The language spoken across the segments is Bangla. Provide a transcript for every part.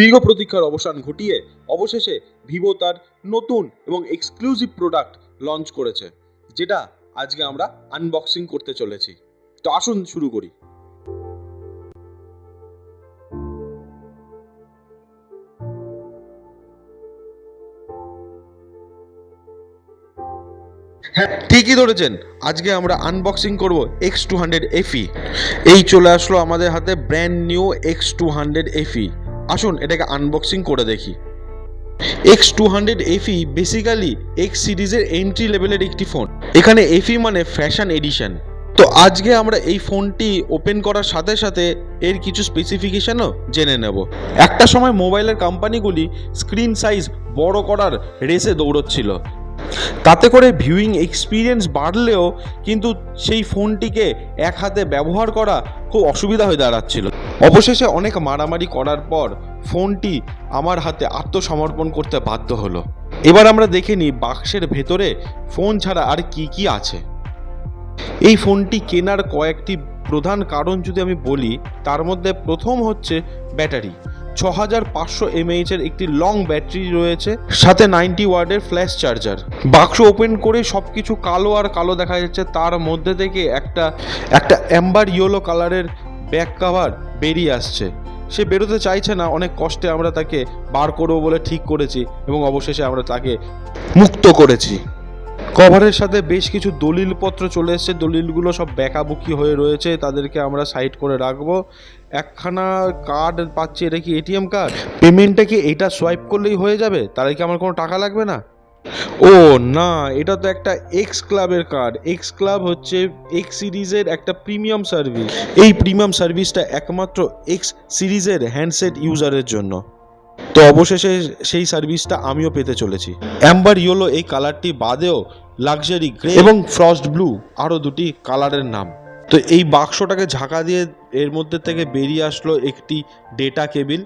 দীর্ঘ প্রতীক্ষার অবসান ঘটিয়ে অবশেষে ভিভো তার নতুন এবং এক্সক্লুসিভ প্রোডাক্ট লঞ্চ করেছে, যেটা আজকে আমরা আনবক্সিং করতে চলেছি। তো আসুন শুরু করি। হ্যাঁ, ঠিকই ধরেছেন, আজকে আমরা আনবক্সিং করব X200 FE। এই চলে আসলো আমাদের হাতে ব্র্যান্ড নিউ X200 FE। আসুন এটাকে আনবক্সিং করে দেখি। X200 FE বেসিক্যালি X সিরিজের এন্ট্রি লেভেলের একটি ফোন। এখানে FE মানে ফ্যাশন এডিশন। তো আজকে আমরা এই ফোনটি ওপেন করার সাথে সাথে এর কিছু স্পেসিফিকেশনও জেনে নেব। একটা সময় মোবাইলের কোম্পানিগুলি স্ক্রিন সাইজ বড় করার রেসে দৌড়চ্ছিল, তাতে করে ভিউইং এক্সপিরিয়েন্স বাড়লেও কিন্তু সেই ফোনটিকে এক হাতে ব্যবহার করা খুব অসুবিধা হয়ে দাঁড়াচ্ছিল। অবশেষে অনেক মারামারি করার পর ফোনটি আমার হাতে আত্মসমর্পণ করতে বাধ্য হলো। এবার আমরা দেখে নিই বাক্সের ভেতরে ফোন ছাড়া আর কি কি আছে। এই ফোনটি কেনার কয়েকটি প্রধান কারণ যদি আমি বলি, তার মধ্যে প্রথম হচ্ছে ব্যাটারি। 6500 mAh এর একটি লং ব্যাটারি রয়েছে, সাথে 90 ওয়াটের ফ্ল্যাশ চার্জার। বাক্স ওপেন করে সবকিছু কালো আর কালো দেখা যাচ্ছে, তার মধ্যে থেকে একটা অ্যাম্বার ইয়েলো কালারের ব্যাক কভার বেরিয়ে আসছে। সে বেরোতে চাইছে না, অনেক কষ্টে আমরা তাকে বার করবো বলে ঠিক করেছি এবং অবশেষে আমরা তাকে মুক্ত করেছি। কভারের সাথে বেশ কিছু দলিলপত্র চলে এসছে, দলিলগুলো সব ব্যাকাবুকি হয়ে রয়েছে, তাদেরকে আমরা সাইড করে রাখবো। একখানা কার্ড পাচ্ছি, এটা কি এটিএম কার্ড? পেমেন্টটা কি এটা সোয়াইপ করলেই হয়ে যাবে? তাহলে কি আমার কোনো টাকা লাগবে না? ও না, এটা তো একটা এক্স ক্লাবের কার্ড। এক্স ক্লাব হচ্ছে এক্স সিরিজের একটা প্রিমিয়াম সার্ভিস। এই প্রিমিয়াম সার্ভিসটা একমাত্র এক্স সিরিজের হ্যান্ডসেট ইউজারের জন্য। তো অবশেষে সেই সার্ভিসটা আমিও পেতে চলেছি। অ্যাম্বার ইয়েলো এই কালারটি বাদেও লাক্সারি গ্রে এবং ফ্রস্ট ব্লু আরও দুটি কালারের নাম। তো এই বাক্সটাকে ঝাঁকা দিয়ে এর মধ্যে থেকে বেরিয়ে আসলো একটি ডেটা কেবিল।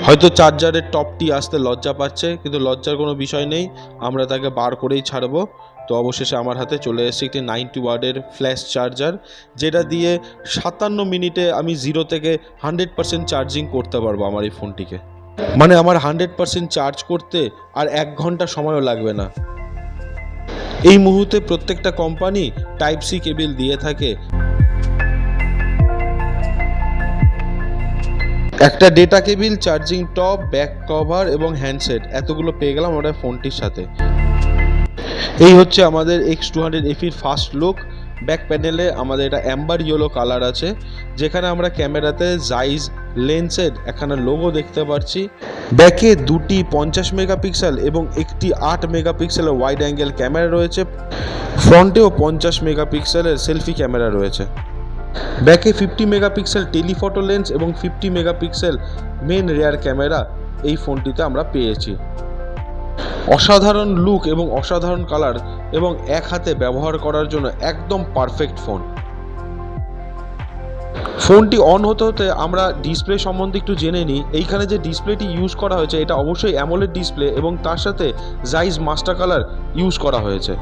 হয়তো চার্জারের টপটি আসতে লজ্জা পাচ্ছে, কিন্তু লজ্জার কোনো বিষয় নেই, আমরা তাকে বার করেই ছাড়বো। তো অবশেষে আমার হাতে চলে এসেছে একটি 90 ওয়াটের ফ্ল্যাশ চার্জার, যেটা দিয়ে 57 মিনিটে আমি 0 থেকে 100% চার্জিং করতে পারবো আমার এই ফোনটিকে। মানে আমার 100% চার্জ করতে আর 1 ঘন্টা সময়ও লাগবে না। এই মুহূর্তে প্রত্যেকটা কোম্পানি টাইপ সি কেবিল দিয়ে থাকে। একটা data cable, charging top, back cover এবং হ্যান্ডসেট, এতগুলো পেয়ে গেলাম আমরা ফোনটির সাথে। এই হচ্ছে আমাদের X200 FEর ফার্স্ট লুক। ব্যাক প্যানেলে আমাদের এটা অ্যাম্বার ইয়েলো কালার আছে, যেখানে আমরা ক্যামেরাতে জাইজ লেন্সের একখানা লোগো দেখতে পাচ্ছি। ব্যাকে দুটি 50 মেগাপিক্সেল এবং একটি 8 মেগাপিক্সেলের ওয়াইড অ্যাঙ্গেল ক্যামেরা রয়েছে। ফ্রন্টেও 50 মেগাপিক্সেলের সেলফি ক্যামেরা রয়েছে। ব্যাকে 50 মেগাপিক্সেল টেলিফটো লেন্স এবং 50 মেগাপিক্সেল মেন রেয়ার ক্যামেরা এই ফোনটিতে আমরা পেয়েছি। অসাধারণ লুক এবং অসাধারণ কালার এবং এক হাতে ব্যবহার করার জন্য একদম পারফেক্ট ফোন। ফোনটি অন হতে হতে আমরা ডিসপ্লে সম্বন্ধে একটু জেনে নিই। এইখানে যে ডিসপ্লেটি ইউজ করা হয়েছে এটা অবশ্যই অ্যামোলেড ডিসপ্লে এবং তার সাথে জাইজ মাস্টার কালার ইউজ করা হয়েছে।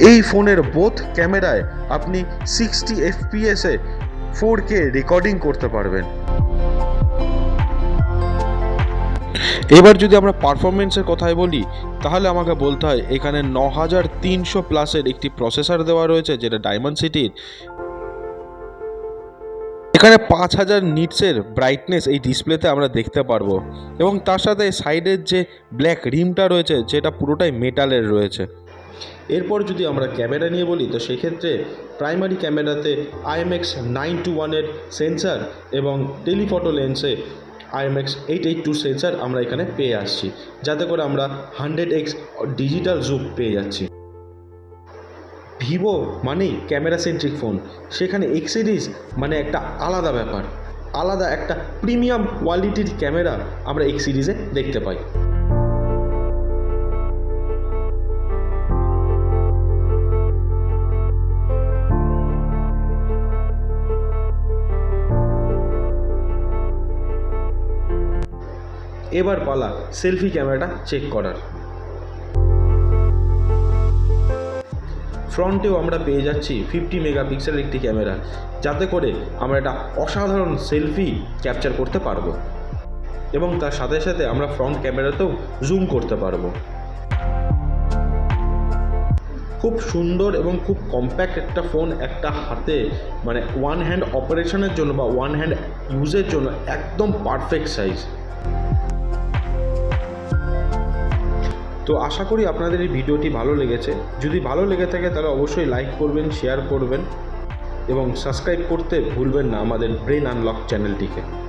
এই ফোনের বোথ ক্যামেরায় আপনি 60 FPS এ 4K রেকর্ডিং করতে পারবেন। এবার যদি আমরা পারফরমেন্সের কথাই বলি, তাহলে আমাকে বলতে হয় এখানে 9300 প্লাসের একটি প্রসেসর দেওয়া রয়েছে, যেটা ডায়মন্ডসিটির। এখানে 5000 নিটসের ব্রাইটনেস এই ডিসপ্লেতে আমরা দেখতে পারবো এবং তার সাথে সাইডের যে ব্ল্যাক রিমটা রয়েছে, যেটা পুরোটাই মেটালের রয়েছে। এরপর যদি আমরা ক্যামেরা নিয়ে বলি, তো সেক্ষেত্রে প্রাইমারি ক্যামেরাতে IMX921-এর সেন্সার এবং টেলিফটো লেন্সে IMX882 সেন্সার আমরা এখানে পেয়ে আসছি, যাতে করে আমরা 100x ডিজিটাল জুম পেয়ে যাচ্ছি। ভিভো মানেই ক্যামেরা সেন্ট্রিক ফোন, সেখানে এক্স সিরিজ মানে একটা আলাদা ব্যাপার, আলাদা একটা প্রিমিয়াম কোয়ালিটির ক্যামেরা আমরা এক্স সিরিজে দেখতে পাই। এবার পালা সেলফি ক্যামেরাটা চেক করার। ফ্রন্টেও আমরা পেয়ে যাচ্ছি 50 মেগাপিক্সেলের একটি ক্যামেরা, যাতে করে আমরা একটা অসাধারণ সেলফি ক্যাপচার করতে পারবো। এবং তার সাথে সাথে আমরা ফ্রন্ট ক্যামেরাতেও জুম করতে পারবো। খুব সুন্দর এবং খুব কম্প্যাক্ট একটা ফোন, একটা হাতে মানে ওয়ান হ্যান্ড অপারেশনের জন্য বা ওয়ান হ্যান্ড ইউজের জন্য একদম পারফেক্ট সাইজ। তো আশা করি আপনাদের এই ভিডিওটি ভালো লেগেছে। যদি ভালো লেগে থাকে তাহলে অবশ্যই লাইক করবেন, শেয়ার করবেন এবং সাবস্ক্রাইব করতে ভুলবেন না আমাদের ব্রেন আনলক চ্যানেলটিকে।